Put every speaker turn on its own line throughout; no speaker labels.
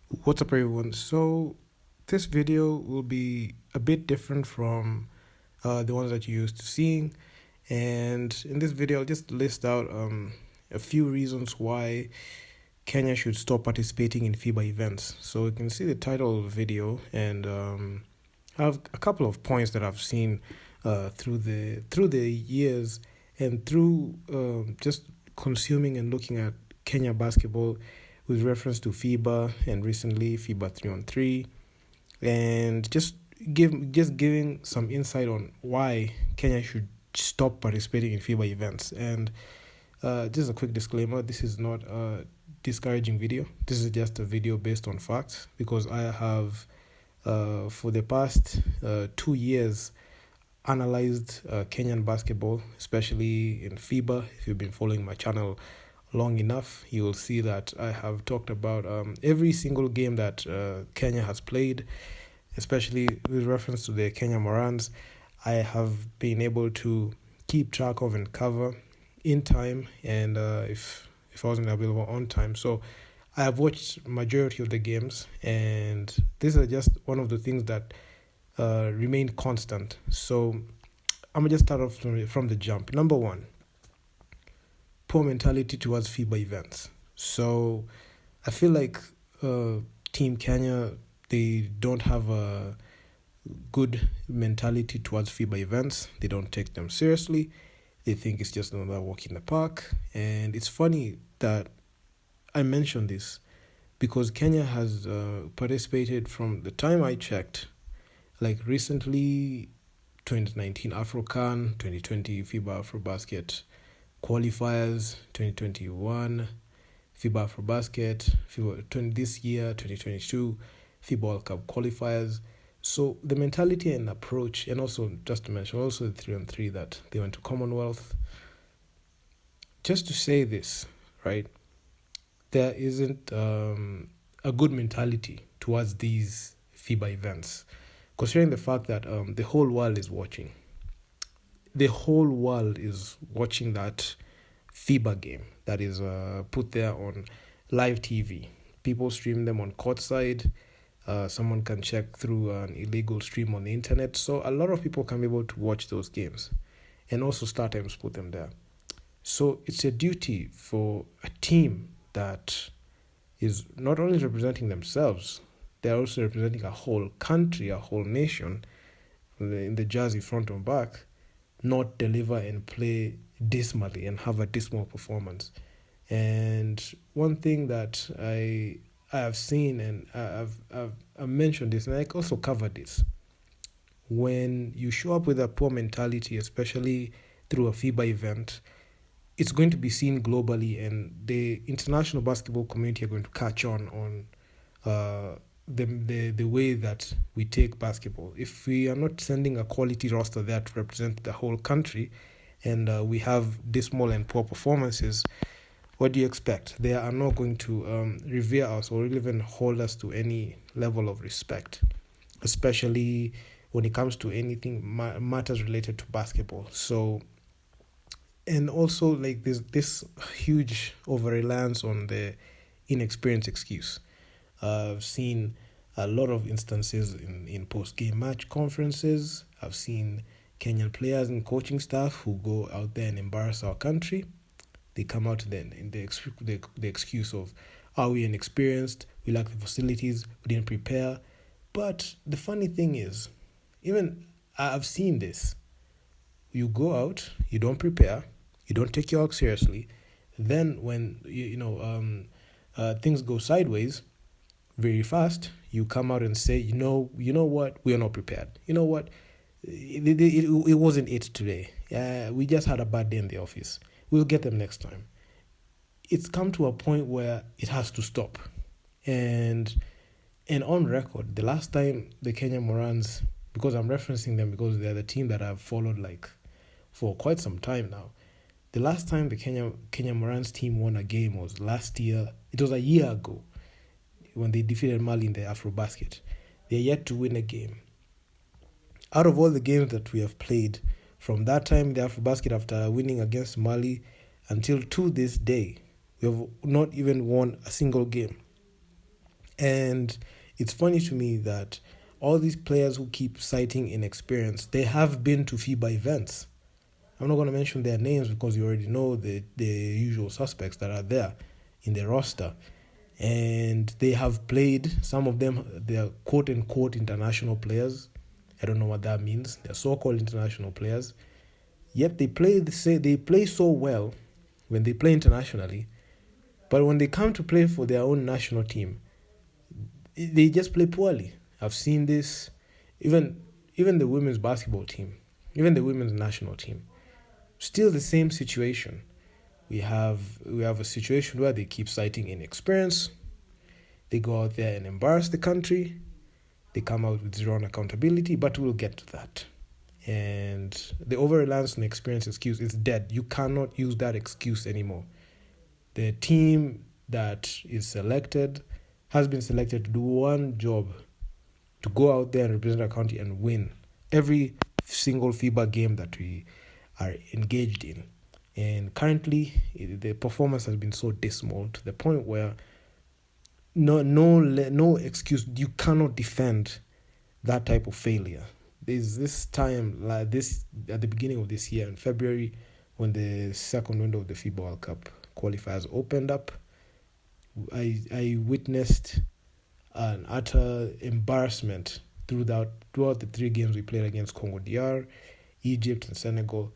What's up, everyone? So, this video will be a bit different from the ones that you're used to seeing. And in this video, I'll just list out a few reasons why Kenya should stop participating in FIBA events. So, you can see the title of the video, and I have a couple of points that I've seen through the years and through just consuming and looking at Kenya basketball with reference to FIBA and recently FIBA 3-on-3, and just giving some insight on why Kenya should stop participating in FIBA events. And just a quick disclaimer: this is not a discouraging video. This is just a video based on facts because I have for the past 2 years analyzed Kenyan basketball, especially in FIBA. If you've been following my channel long enough, you will see that I have talked about every single game that Kenya has played, especially with reference to the Kenya Morans. I have been able to keep track of and cover in time, and if I wasn't available on time. So I have watched majority of the games, and these are just one of the things that remain constant. So I'm gonna just start off from the jump. Number one, poor mentality towards FIBA events. So I feel like Team Kenya, they don't have a good mentality towards FIBA events. They don't take them seriously. They think it's just another walk in the park. And it's funny that I mentioned this because Kenya has participated from the time I checked, like recently 2019 AfroCan, 2020 FIBA AfroBasket qualifiers, 2021 FIBA AfroBasket, this year 2022 FIBA World Cup qualifiers. So the mentality and approach, and also just to mention also the 3-on-3 that they went to Commonwealth. Just to say this, right? There isn't a good mentality towards these FIBA events, considering the fact that the whole world is watching. The whole world is watching that FIBA game that is put there on live TV. People stream them on courtside. Someone can check through an illegal stream on the internet. So a lot of people can be able to watch those games. And also StarTimes put them there. So it's a duty for a team that is not only representing themselves, they're also representing a whole country, a whole nation, in the jersey front and back, not deliver and play dismally and have a dismal performance. And one thing that I have seen, and I've mentioned this, and I also covered this, when you show up with a poor mentality, especially through a FIBA event, it's going to be seen globally, and the international basketball community are going to catch on the way that we take basketball. If we are not sending a quality roster there to represent the whole country, and we have dismal and poor performances, what do you expect? They are not going to revere us or even hold us to any level of respect, especially when it comes to anything matters related to basketball. So, and also like this huge over reliance on the inexperienced excuse. I've seen a lot of instances in post-game match conferences. I've seen Kenyan players and coaching staff who go out there and embarrass our country. They come out then in the excuse of, are we inexperienced? We lack the facilities. We didn't prepare. But the funny thing is, even I've seen this. You go out, you don't prepare, you don't take your work seriously. Then when things go sideways very fast, you come out and say, you know what, we are not prepared. You know what, it wasn't it today. We just had a bad day in the office. We'll get them next time. It's come to a point where it has to stop. And on record, the last time the Kenya Morans, because I'm referencing them because they're the team that I've followed like for quite some time now. The last time the Kenya Morans team won a game was last year. It was a year ago when they defeated Mali in the AfroBasket. They're yet to win a game. Out of all the games that we have played, from that time, the AfroBasket, after winning against Mali, until to this day, we have not even won a single game. And it's funny to me that all these players who keep citing inexperience, they have been to FIBA events. I'm not going to mention their names because you already know the usual suspects that are there in the roster. And they have played, some of them, they are quote-unquote international players. I don't know what that means. They're so-called international players. Yet they play so well when they play internationally, but when they come to play for their own national team, they just play poorly. I've seen this, even the women's basketball team, even the women's national team. Still the same situation. We have a situation where they keep citing inexperience. They go out there and embarrass the country. They come out with zero accountability, but we'll get to that. And the over-reliance on experience excuse is dead. You cannot use that excuse anymore. The team that is selected has been selected to do one job, to go out there and represent our country and win every single FIBA game that we are engaged in. And currently, the performance has been so dismal to the point where no excuse. You cannot defend that type of failure. There's this time like this at the beginning of this year in February, when the second window of the FIBA World Cup qualifiers opened up. I witnessed an utter embarrassment throughout the 3 games we played against Congo DR, Egypt, and Senegal.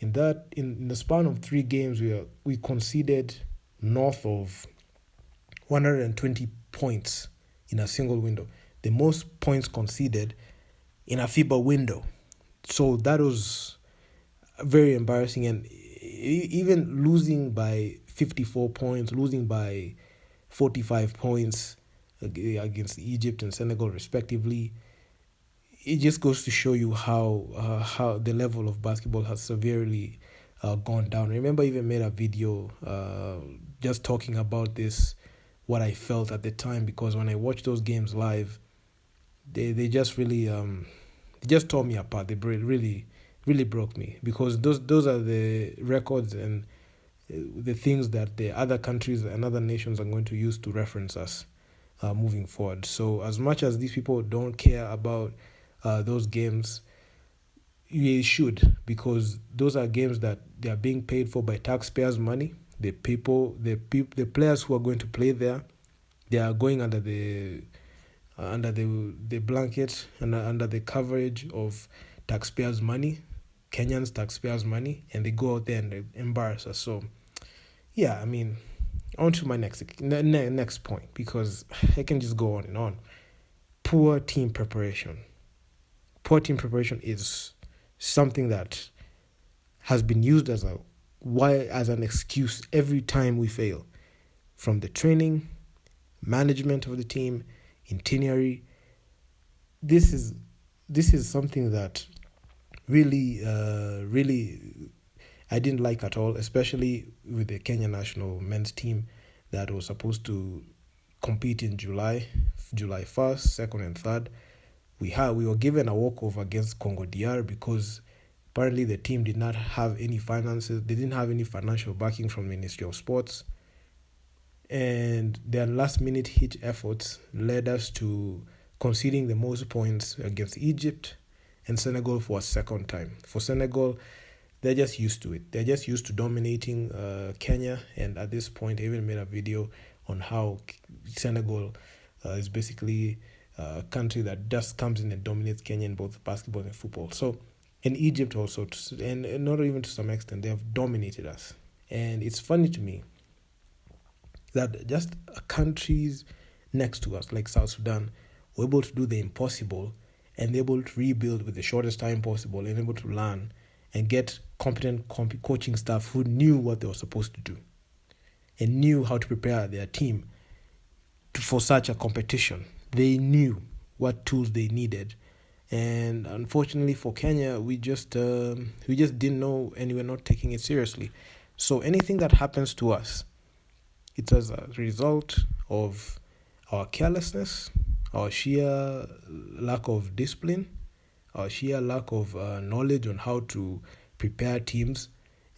In the span of 3 games, we conceded north of 120 points in a single window, the most points conceded in a FIBA window. So that was very embarrassing. And even losing by 54 points, losing by 45 points against Egypt and Senegal respectively, it just goes to show you how the level of basketball has severely gone down. I remember I even made a video just talking about this, what I felt at the time, because when I watched those games live, they just really they just tore me apart. They really broke me, because those are the records and the things that the other countries and other nations are going to use to reference us moving forward. So as much as these people don't care about those games, they should, because those are games that they are being paid for by taxpayers' money. The players who are going to play there, they are going under the blanket and under the coverage of taxpayers' money, Kenyan's taxpayers' money, and they go out there and they embarrass us. So, yeah, I mean, on to my next point, because I can just go on and on. Poor team preparation. Poor team preparation is something that has been used as an excuse every time we fail, from the training, management of the team, itinerary. This is something that really I didn't like at all, especially with the Kenya national men's team that was supposed to compete in July 1st, 2nd, and 3rd. We were given a walkover against Congo DR because apparently the team did not have any finances. They didn't have any financial backing from the Ministry of Sports. And their last-minute hitch efforts led us to conceding the most points against Egypt and Senegal for a second time. For Senegal, they're just used to it. They're just used to dominating Kenya. And at this point, I even made a video on how Senegal is basically a country that just comes in and dominates Kenya in both basketball and football. So, and Egypt also, and not even to some extent, they have dominated us. And it's funny to me that just countries next to us, like South Sudan, were able to do the impossible and able to rebuild with the shortest time possible and able to learn and get competent coaching staff who knew what they were supposed to do and knew how to prepare their team for such a competition. They knew what tools they needed. And unfortunately for Kenya, we just didn't know, and we're not taking it seriously. So anything that happens to us, it's as a result of our carelessness, our sheer lack of discipline, our sheer lack of knowledge on how to prepare teams,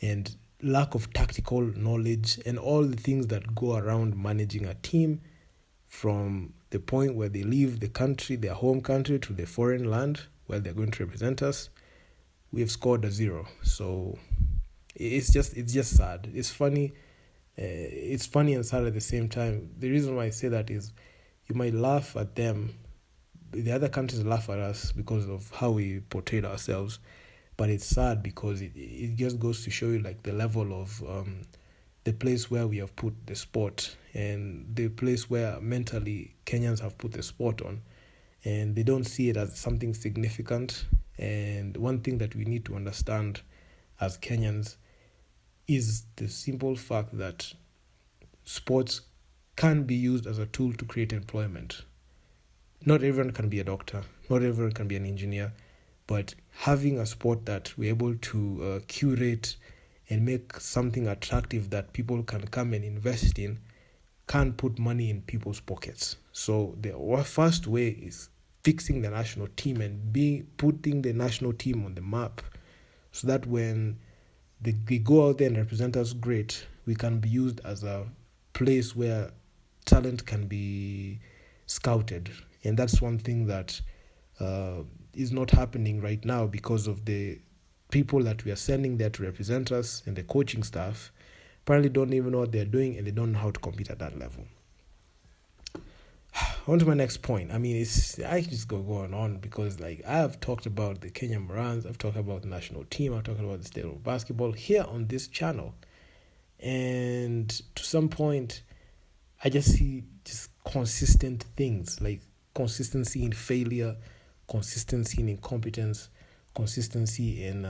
and lack of tactical knowledge, and all the things that go around managing a team, from the point where they leave the country, their home country, to the foreign land where they're going to represent us, we have scored a 0. So it's just sad. It's funny. It's funny and sad at the same time. The reason why I say that is you might laugh at them. The other countries laugh at us because of how we portrayed ourselves. But it's sad because it just goes to show you like the level of the place where we have put the sport and the place where mentally Kenyans have put the sport on. And they don't see it as something significant. And one thing that we need to understand as Kenyans is the simple fact that sports can be used as a tool to create employment. Not everyone can be a doctor, not everyone can be an engineer, but having a sport that we're able to curate and make something attractive that people can come and invest in can put money in people's pockets. So the first way is fixing the national team and putting the national team on the map so that when they go out there and represent us great, we can be used as a place where talent can be scouted. And that's one thing that is not happening right now because of the people that we are sending there to represent us, and the coaching staff apparently don't even know what they're doing and they don't know how to compete at that level. On to my next point. I mean, I just go on because like I have talked about the Kenyan Morans, I've talked about the national team, I've talked about the state of basketball here on this channel. And to some point, I just see just consistent things, like consistency in failure, consistency in incompetence, consistency in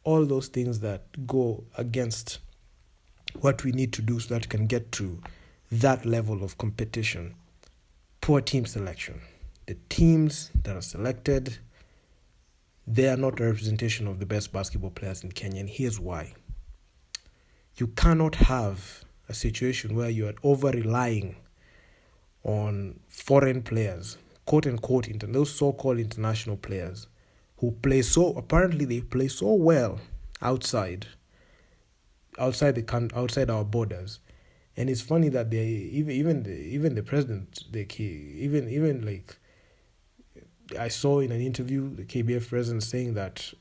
all those things that go against what we need to do so that we can get to that level of competition. Poor team selection. The teams that are selected, they are not a representation of the best basketball players in Kenya, and here's why. You cannot have a situation where you are over-relying on foreign players, quote-unquote, those so-called international players, who apparently they play so well outside our borders. And it's funny that they even the president, even like I saw in an interview the KBF president saying that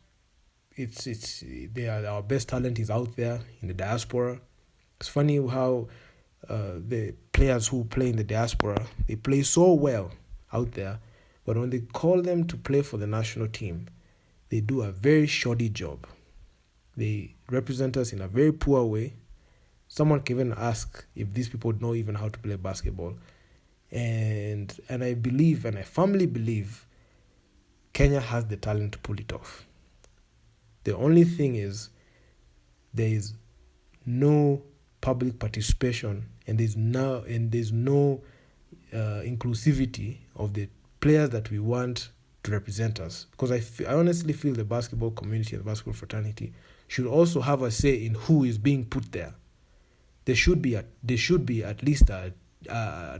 our best talent is out there in the diaspora. It's funny how the players who play in the diaspora, they play so well out there, but when they call them to play for the national team, they do a very shoddy job. They represent us in a very poor way. Someone can even ask if these people know even how to play basketball. And I believe, and I firmly believe, Kenya has the talent to pull it off. The only thing is, there is no public participation and there's no inclusivity of the players that we want to represent us. Because I honestly feel the basketball community and the basketball fraternity should also have a say in who is being put there. There should be at least a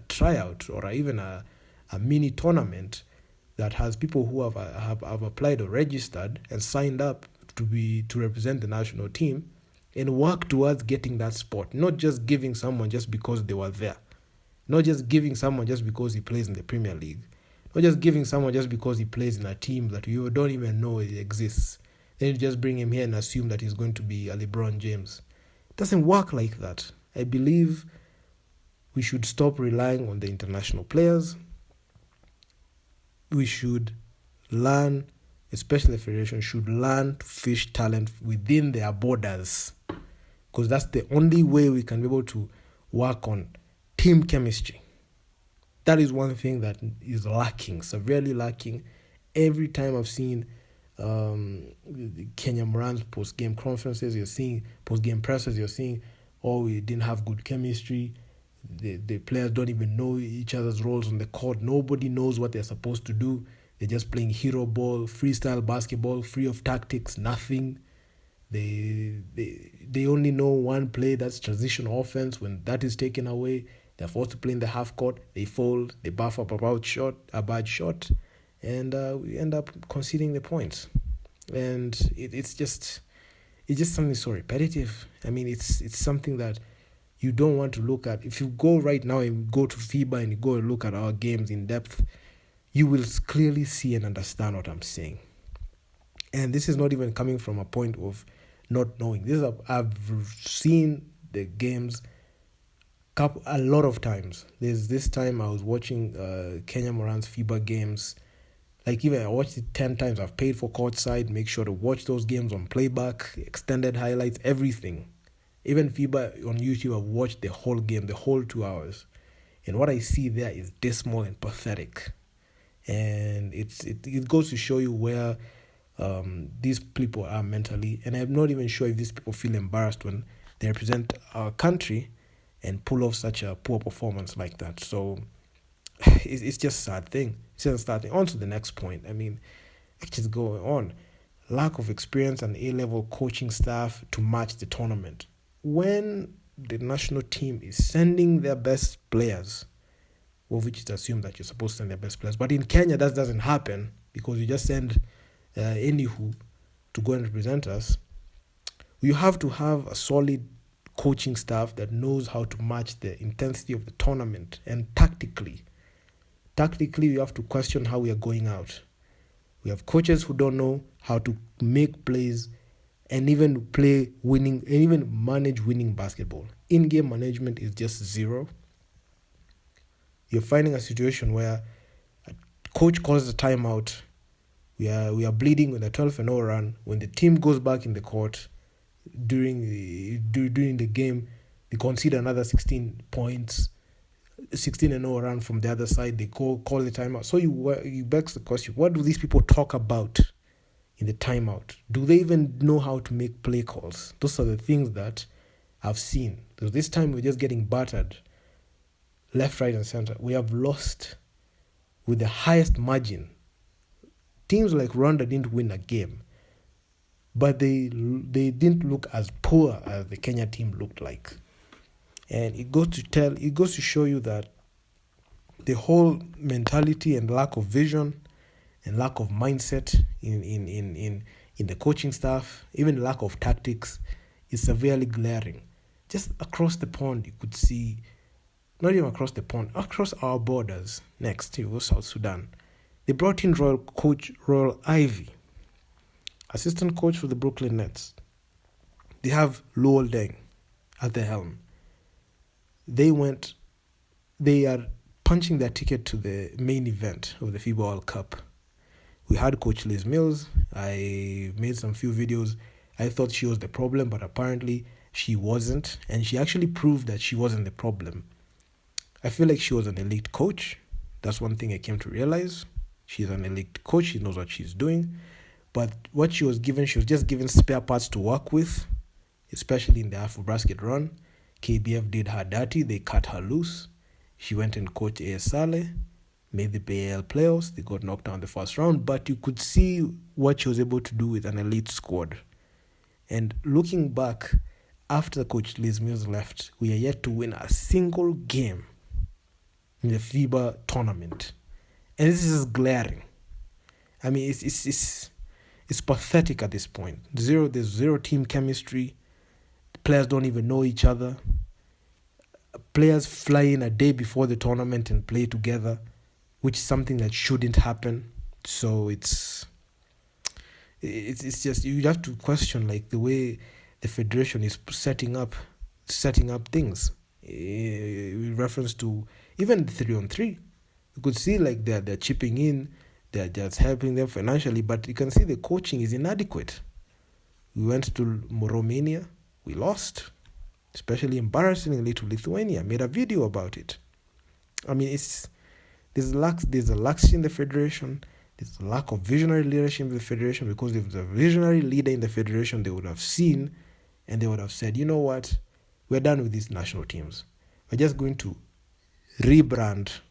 tryout or even a mini tournament that has people who have applied or registered and signed up to represent the national team and work towards getting that spot. Not just giving someone just because they were there. Not just giving someone just because he plays in the Premier League. Not just giving someone just because he plays in a team that you don't even know it exists. Then you just bring him here and assume that he's going to be a LeBron James. It doesn't work like that. I believe we should stop relying on the international players. We should learn, especially the federation, should learn to fish talent within their borders. Because that's the only way we can be able to work on team chemistry. That is one thing that is lacking, severely lacking. Every time I've seen the Kenyan Morans post-game conferences, you're seeing post-game presses, you're seeing, we didn't have good chemistry. The players don't even know each other's roles on the court. Nobody knows what they're supposed to do. They're just playing hero ball, freestyle basketball, free of tactics, nothing. They only know one play, that's transition offense. When that is taken away, they're forced to play in the half court. They fold, they buff up a bad shot, and we end up conceding the points. And it's just something so repetitive. I mean, it's something that you don't want to look at. If you go right now and go to FIBA and you go and look at our games in depth, you will clearly see and understand what I'm saying. And this is not even coming from a point of not knowing. I've seen the games a lot of times. There's this time I was watching Kenya Moran's FIBA games. Like, even I watched it 10 times. I've paid for courtside, make sure to watch those games on playback, extended highlights, everything. Even FIBA on YouTube, I've watched the whole game, the whole 2 hours. And what I see there is dismal and pathetic. And it goes to show you where these people are mentally. And I'm not even sure if these people feel embarrassed when they represent our country and pull off such a poor performance like that. So it's just a sad thing. It's just a sad thing. On to the next point. I mean, it's just going on. Lack of experience and A-level coaching staff to match the tournament. When the national team is sending their best players, of which is assumed that you're supposed to send their best players, but in Kenya that doesn't happen because you just send anywho to go and represent us. You have to have a solid coaching staff that knows how to match the intensity of the tournament. And tactically you have to question how we are going out. We have coaches who don't know how to make plays and even play winning and even manage winning basketball. In-game management is just zero. You're finding a situation where a coach calls a timeout. We are bleeding with a 12-0 run. When the team goes back in the court during the game, they concede another 16 points, 16-0 run from the other side. They call the timeout. So you begs the question: what do these people talk about in the timeout? Do they even know how to make play calls? Those are the things that I've seen. So this time we're just getting battered, left, right, and center. We have lost with the highest margin. Teams like Rwanda didn't win a game, but they didn't look as poor as the Kenya team looked like. And it goes to show you that the whole mentality and lack of vision and lack of mindset in the coaching staff, even lack of tactics, is severely glaring. Just across the pond, you could see, not even across the pond, across our borders, next to South Sudan, they brought in Royal Ivy, assistant coach for the Brooklyn Nets. They have Lowell Deng at the helm. They are punching their ticket to the main event of the FIBA World Cup. We had Coach Liz Mills. I made some few videos. I thought she was the problem, but apparently she wasn't. And she actually proved that she wasn't the problem. I feel like she was an elite coach. That's one thing I came to realize. She's an elite coach. She knows what she's doing. But what she was just given spare parts to work with, especially in the AfroBasket run. KBF did her dirty. They cut her loose. She went and coached AS Saleh, made the BAL playoffs. They got knocked down the first round. But you could see what she was able to do with an elite squad. And looking back, after Coach Liz Mills left, we are yet to win a single game in the FIBA tournament. And this is glaring. I mean, it's pathetic at this point. There's zero team chemistry. Players don't even know each other. Players fly in a day before the tournament and play together, which is something that shouldn't happen. So it's just, you have to question like the way the federation is setting up things. In reference to even the 3-on-3, you could see like they're chipping in, they're just helping them financially, but you can see the coaching is inadequate. We went to Romania, we lost, especially embarrassingly to Lithuania. Made a video about it. I mean, there's a laxity in the federation. There's a lack of visionary leadership in the federation, because if there's a visionary leader in the federation, they would have seen and they would have said, you know what, we're done with these national teams. We're just going to redraft,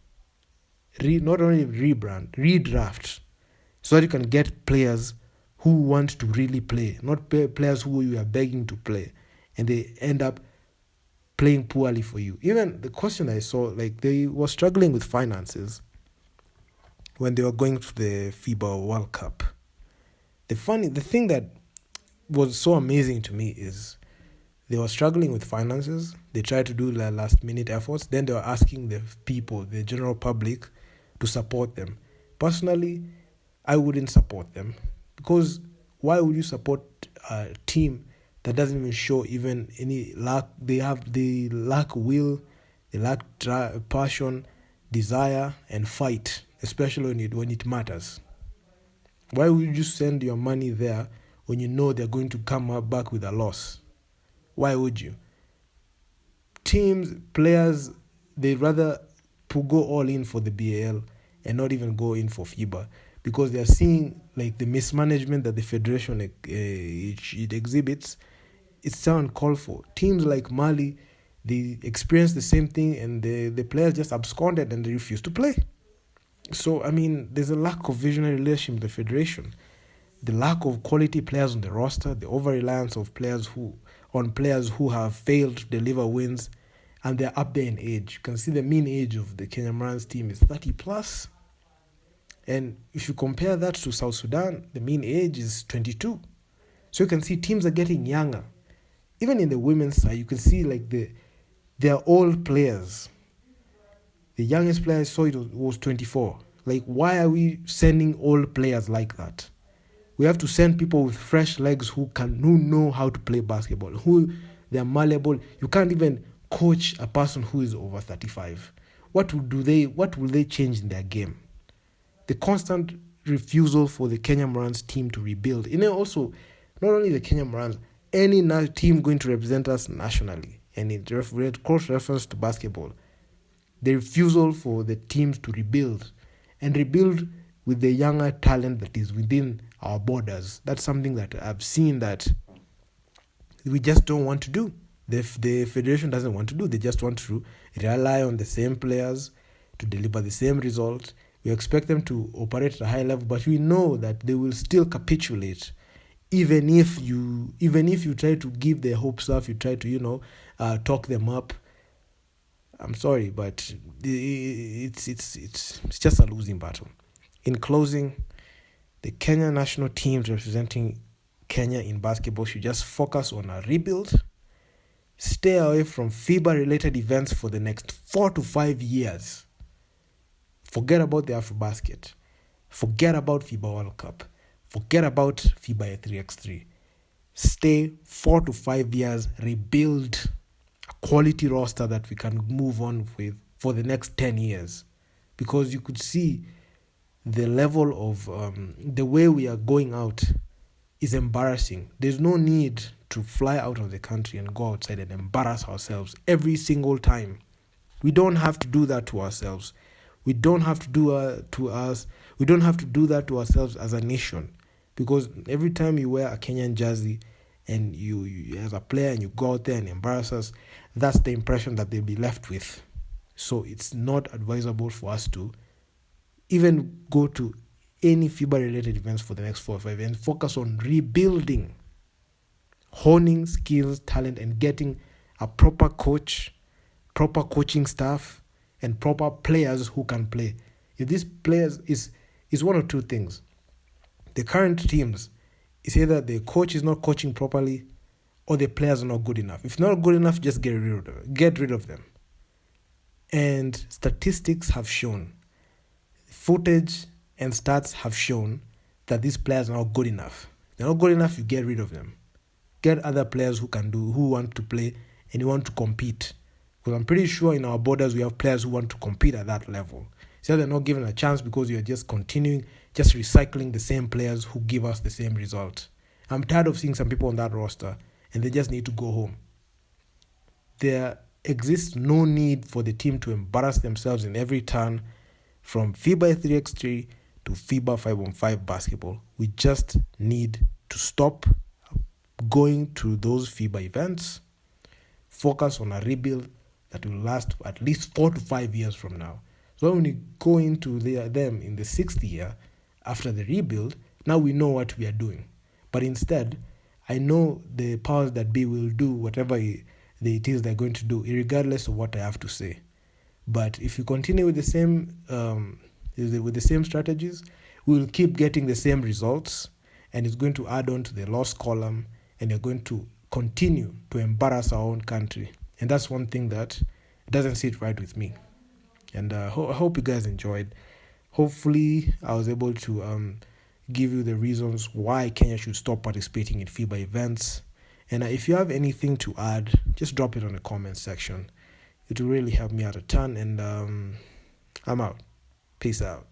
so that you can get players who want to really play, not players who you are begging to play, and they end up playing poorly for you. Even the question I saw, like they were struggling with finances when they were going to the FIBA World Cup. The thing that was so amazing to me is They were struggling with finances. They tried to do last minute efforts. Then they were asking the people, the general public, to support them. Personally, I wouldn't support them, because why would you support a team that doesn't even show even any lack? They lack will, they lack passion, desire, and fight, especially when it matters. Why would you send your money there when you know they're going to come back with a loss? Why would you? Teams, players, they rather go all in for the BAL and not even go in for FIBA, because they're seeing like the mismanagement that the federation it exhibits. It's so uncalled for. Teams like Mali, they experienced the same thing, and the players just absconded and they refused to play. So, I mean, there's a lack of visionary leadership in the federation, the lack of quality players on the roster, the over-reliance of players who have failed to deliver wins, and they're up there in age. You can see the mean age of the Kenyan Marines team is 30 plus. And if you compare that to South Sudan, the mean age is 22. So you can see teams are getting younger. Even in the women's side, you can see like they're old players. The youngest player I saw it was 24. Like, why are we sending old players like that? We have to send people with fresh legs who know how to play basketball, who they're malleable. You can't even coach a person who is over 35. What will they change in their game? The constant refusal for the Kenyan Marines team to rebuild. Also, not only the Kenyan Marines, any team going to represent us nationally, and in cross reference to basketball, the refusal for the teams to rebuild with the younger talent that is within our borders. That's something that I've seen that we just don't want to do. The federation doesn't want to do. They just want to rely on the same players to deliver the same result. We expect them to operate at a high level, but we know that they will still capitulate, even if you try to give their hopes up, you try to talk them up. I'm sorry, but it's just a losing battle. In closing, the Kenya national teams representing Kenya in basketball should just focus on a rebuild, stay away from FIBA-related events for the next 4 to 5 years. Forget about the AfroBasket. Forget about FIBA World Cup. Forget about FIBA 3x3. Stay 4 to 5 years, rebuild a quality roster that we can move on with for the next 10 years. Because you could see the level of the way we are going out is embarrassing. There's no need to fly out of the country and go outside and embarrass ourselves every single time. We don't have to do that to ourselves. We don't have to do that to ourselves as a nation, because every time you wear a Kenyan jersey and you as a player and you go out there and embarrass us, that's the impression that they'll be left with. So it's not advisable for us to even go to any FIBA-related events for the next 4 or 5 years and focus on rebuilding, honing skills, talent, and getting a proper coach, proper coaching staff, and proper players who can play. If these players is one of two things. The current teams, it's either the coach is not coaching properly or the players are not good enough. If not good enough, just get rid of them. And statistics have shown, footage and stats have shown that these players are not good enough. They're not good enough, you get rid of them. Get other players who want to play and who want to compete. Because I'm pretty sure in our borders we have players who want to compete at that level. So they're not given a chance because you're just recycling the same players who give us the same result. I'm tired of seeing some people on that roster and they just need to go home. There exists no need for the team to embarrass themselves in every turn, from FIBA 3x3 to FIBA 5-on-5 basketball. We just need to stop going to those FIBA events, focus on a rebuild that will last at least 4 to 5 years from now. So when we go into them in the 6th year after the rebuild, now we know what we are doing. But instead, I know the powers that be will do whatever it is they're going to do, regardless of what I have to say. But if you continue with the same strategies, we will keep getting the same results, and it's going to add on to the loss column, and you're going to continue to embarrass our own country. And that's one thing that doesn't sit right with me. And I hope you guys enjoyed. Hopefully, I was able to give you the reasons why Kenya should stop participating in FIBA events. And if you have anything to add, just drop it on the comment section. It will really help me out a ton. And I'm out. Peace out.